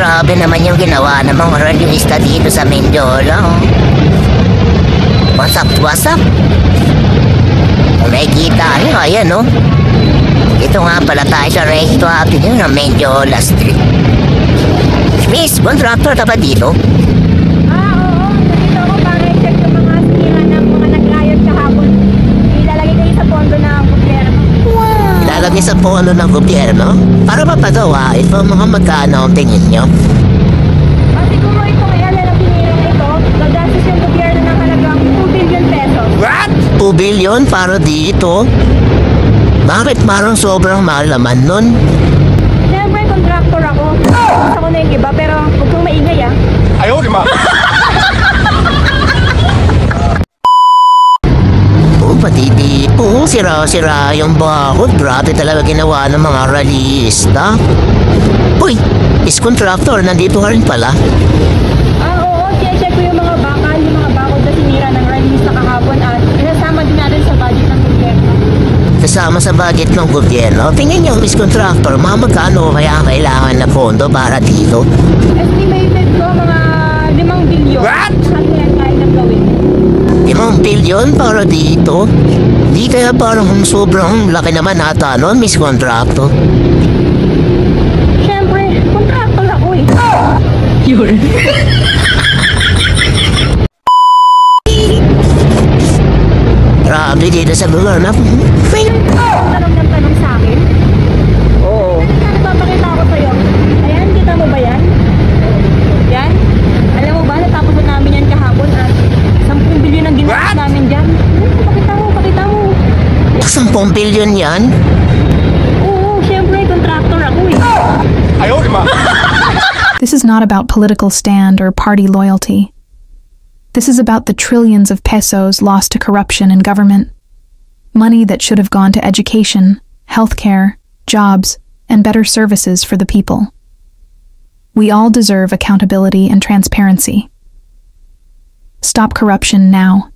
grabe naman yung ginawa ng mga rallyista dito sa Mendiola. What's up? Nakikita nyo, ayan no. Ito nga pala tayo sa Recto Avenue ng Mendiola Street. Miss, contractor ka ba dito? Oo. Nandito ako para i-check yung mga sira ng mga nag-riot kahapon. Ilalagay kayo sa pondo ng gobyerno. Wow! Ilalagay sa pondo ng gobyerno? Para mapagawa, ito mga magkano ang tingin nyo? Siguro itong ilan na pinirang ito, gagastos yung gobyerno ng halagang 2 billion pesos. What? 2 billion para dito? Bakit parang sobrang mahal naman nun? Siyempre, contractor ako. Gusto ko na yung iba, pero huwag kong maingay ah. Ayaw, di ba? Pati dito, sira-sira yung bakod. Grabe talaga ginawa ng mga rallyista. Uy, is-contractor, nandito ka rin pala. Oo, check ko yung mga bakod na sinira ng rallyista kahapon at pinasama din natin sa budget ng gobyerno. Kasama sa budget ng gobyerno, tingin niyo, Miss Contractor, magkano kaya kailangan na pondo para dito? Estimated ko mga 5 bilyon. What? At yan kaya nang gawin. 5 bilyon para dito? Di kaya parang sobrang laki naman ata nun, Miss Contractor? Siyempre, contractor ako eh. Yun. Grabe dito sa lugar na... Tanong sa akin? Oo. Nagpapakita ako sa'yo. Ayan, kita mo ba yan? Yan? Alam mo ba, natapos na namin yan kahapon at 10 bilyon ang ginastos namin dyan. Pakita mo. 10 bilyon yan? Oo, siyempre, contractor ako eh. Ayaw, di ba? This is not about political stand or party loyalty. This is about the trillions of pesos lost to corruption in government. Money that should have gone to education, healthcare, jobs, and better services for the people. We all deserve accountability and transparency. Stop corruption now.